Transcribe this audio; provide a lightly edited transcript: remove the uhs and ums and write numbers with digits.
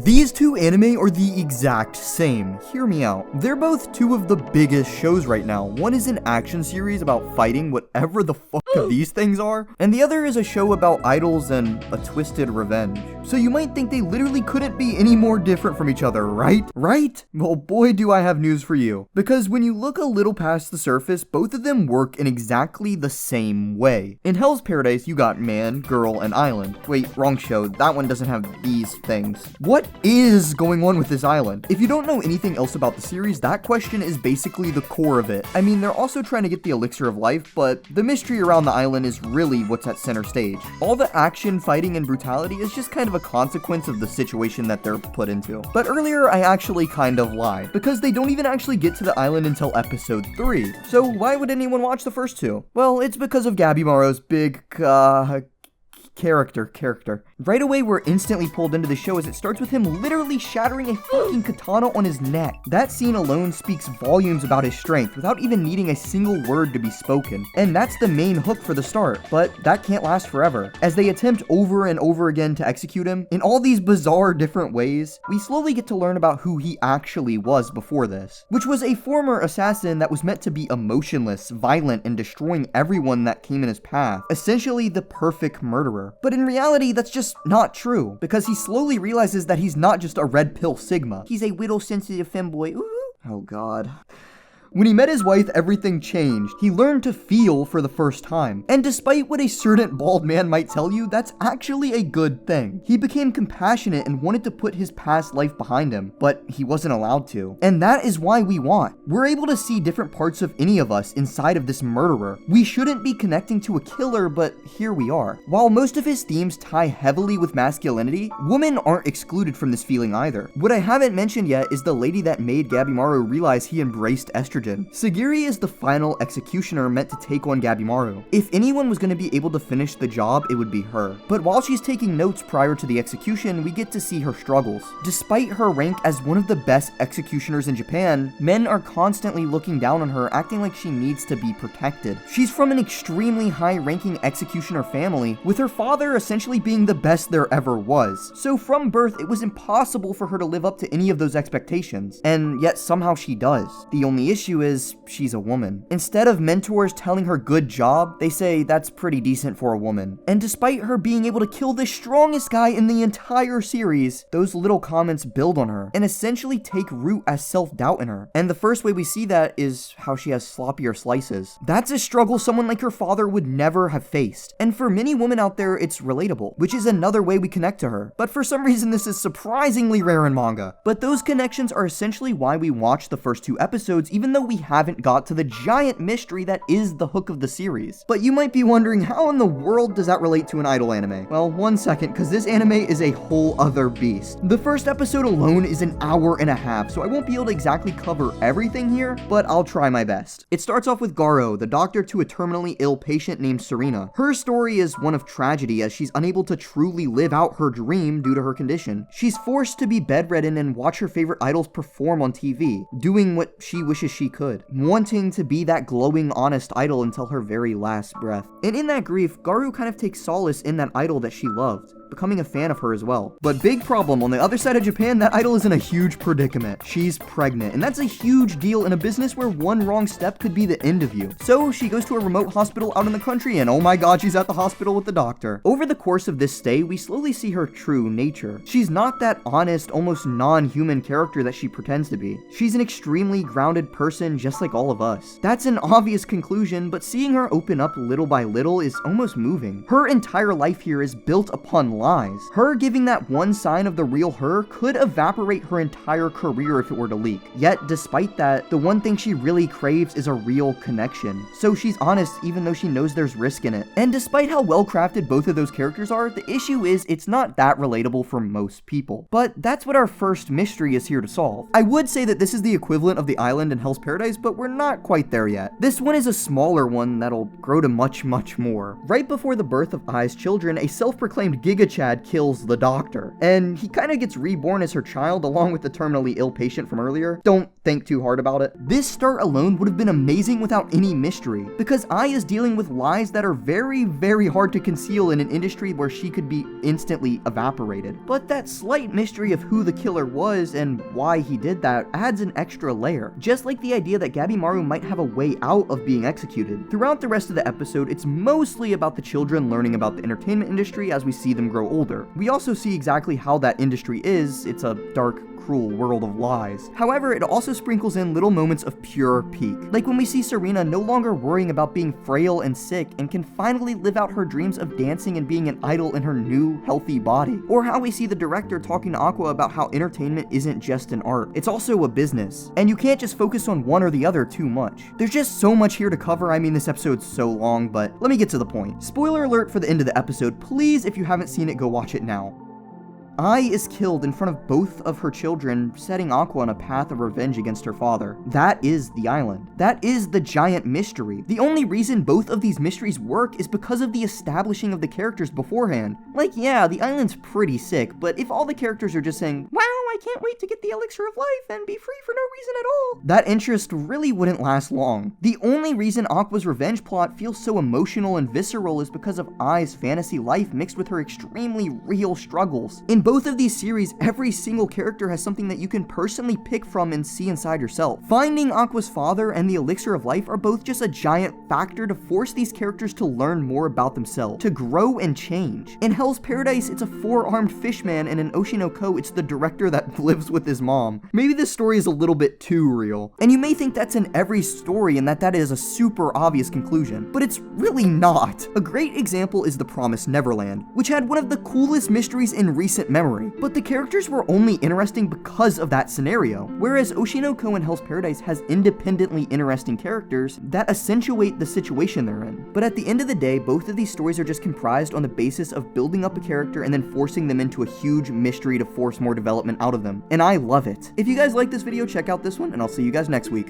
These two anime are the exact same. Hear me out. They're both two of the biggest shows right now. One is an action series about fighting whatever the fuck these things are, and the other is a show about idols and a twisted revenge. So you might think they literally couldn't be any more different from each other, right? Right? Well, boy, do I have news for you. Because when you look a little past the surface, both of them work in exactly the same way. In Hell's Paradise, you got man, girl, and island. Wait, wrong show. That one doesn't have these things. What is going on with this island? If you don't know anything else about the series, that question is basically the core of it. I mean, they're also trying to get the elixir of life, but the mystery around the island is really what's at center stage. All the action, fighting, and brutality is just kind of a consequence of the situation that they're put into. But earlier, I actually kind of lied, because they don't even actually get to the island until episode 3. So why would anyone watch the first two? Well, it's because of Gabimaru's big, character. Right away, we're instantly pulled into the show as it starts with him literally shattering a fucking katana on his neck. That scene alone speaks volumes about his strength without even needing a single word to be spoken. And that's the main hook for the start, but that can't last forever. As they attempt over and over again to execute him in all these bizarre different ways, we slowly get to learn about who he actually was before this, which was a former assassin that was meant to be emotionless, violent, and destroying everyone that came in his path. Essentially the perfect murderer. But in reality, that's just not true, because he slowly realizes that he's not just a red pill Sigma. He's a little sensitive femboy. Ooh. Oh god. When he met his wife, everything changed. He learned to feel for the first time. And despite what a certain bald man might tell you, that's actually a good thing. He became compassionate and wanted to put his past life behind him, but he wasn't allowed to. And that is why we want. We're able to see different parts of any of us inside of this murderer. We shouldn't be connecting to a killer, but here we are. While most of his themes tie heavily with masculinity, women aren't excluded from this feeling either. What I haven't mentioned yet is the lady that made Gabimaru realize he embraced estrogen. Sagiri is the final executioner meant to take on Gabimaru. If anyone was going to be able to finish the job, it would be her. But while she's taking notes prior to the execution, we get to see her struggles. Despite her rank as one of the best executioners in Japan, men are constantly looking down on her, acting like she needs to be protected. She's from an extremely high-ranking executioner family, with her father essentially being the best there ever was. So from birth, it was impossible for her to live up to any of those expectations. And yet somehow she does. The only issue is she's a woman. Instead of mentors telling her good job, they say that's pretty decent for a woman. And despite her being able to kill the strongest guy in the entire series, those little comments build on her and essentially take root as self-doubt in her. And the first way we see that is how she has sloppier slices. That's a struggle someone like her father would never have faced. And for many women out there, it's relatable, which is another way we connect to her. But for some reason, this is surprisingly rare in manga. But those connections are essentially why we watch the first 2 episodes, even though we haven't got to the giant mystery that is the hook of the series. But you might be wondering, how in the world does that relate to an idol anime? Well, one second, because this anime is a whole other beast. The first episode alone is an hour and a half, so I won't be able to exactly cover everything here, but I'll try my best. It starts off with Garo, the doctor to a terminally ill patient named Serena. Her story is one of tragedy as she's unable to truly live out her dream due to her condition. She's forced to be bedridden and watch her favorite idols perform on TV, doing what she wishes she could, wanting to be that glowing, honest idol until her very last breath. And in that grief, Garu kind of takes solace in that idol that she loved, becoming a fan of her as well. But big problem, on the other side of Japan, that idol is in a huge predicament. She's pregnant, and that's a huge deal in a business where one wrong step could be the end of you. So she goes to a remote hospital out in the country, and oh my god, she's at the hospital with the doctor. Over the course of this stay, we slowly see her true nature. She's not that honest, almost non-human character that she pretends to be. She's an extremely grounded person just like all of us. That's an obvious conclusion, but seeing her open up little by little is almost moving. Her entire life here is built upon lies. Her giving that one sign of the real her could evaporate her entire career if it were to leak. Yet, despite that, the one thing she really craves is a real connection. So she's honest even though she knows there's risk in it. And despite how well crafted both of those characters are, the issue is it's not that relatable for most people. But that's what our first mystery is here to solve. I would say that this is the equivalent of the island in Hell's Paradise, but we're not quite there yet. This one is a smaller one that'll grow to much more. Right before the birth of Ai's children, a self-proclaimed Giga Chad kills the doctor, and he kind of gets reborn as her child along with the terminally ill patient from earlier. Don't think too hard about it. This start alone would have been amazing without any mystery, because Ai is dealing with lies that are very, very hard to conceal in an industry where she could be instantly evaporated. But that slight mystery of who the killer was and why he did that adds an extra layer, just like the idea that Gabimaru might have a way out of being executed. Throughout the rest of the episode, it's mostly about the children learning about the entertainment industry as we see them grow older. We also see exactly how that industry is. It's a dark, cruel world of lies. However, it also sprinkles in little moments of pure peak, like when we see Serena no longer worrying about being frail and sick and can finally live out her dreams of dancing and being an idol in her new, healthy body. Or how we see the director talking to Aqua about how entertainment isn't just an art, it's also a business, and you can't just focus on one or the other too much. There's just so much here to cover. I mean, this episode's so long, but let me get to the point. Spoiler alert for the end of the episode. Please, if you haven't seen it, go watch it now. Ai is killed in front of both of her children, setting Aqua on a path of revenge against her father. That is the island. That is the giant mystery. The only reason both of these mysteries work is because of the establishing of the characters beforehand. Like, yeah, the island's pretty sick, but if all the characters are just saying, wow, I can't wait to get the elixir of life and be free for no reason at all, that interest really wouldn't last long. The only reason Aqua's revenge plot feels so emotional and visceral is because of Ai's fantasy life mixed with her extremely real struggles. In both of these series, every single character has something that you can personally pick from and see inside yourself. Finding Aqua's father and the elixir of life are both just a giant factor to force these characters to learn more about themselves, to grow and change. In Hell's Paradise, it's a four-armed fishman, and in Oshi no Ko, it's the director that lives with his mom. Maybe this story is a little bit too real, and you may think that's in every story and that is a super obvious conclusion, but it's really not. A great example is The Promised Neverland, which had one of the coolest mysteries in recent memory, but the characters were only interesting because of that scenario, whereas Oshi no Ko and Hell's Paradise has independently interesting characters that accentuate the situation they're in. But at the end of the day, both of these stories are just comprised on the basis of building up a character and then forcing them into a huge mystery to force more development out of them, and I love it. If you guys like this video, check out this one, and I'll see you guys next week.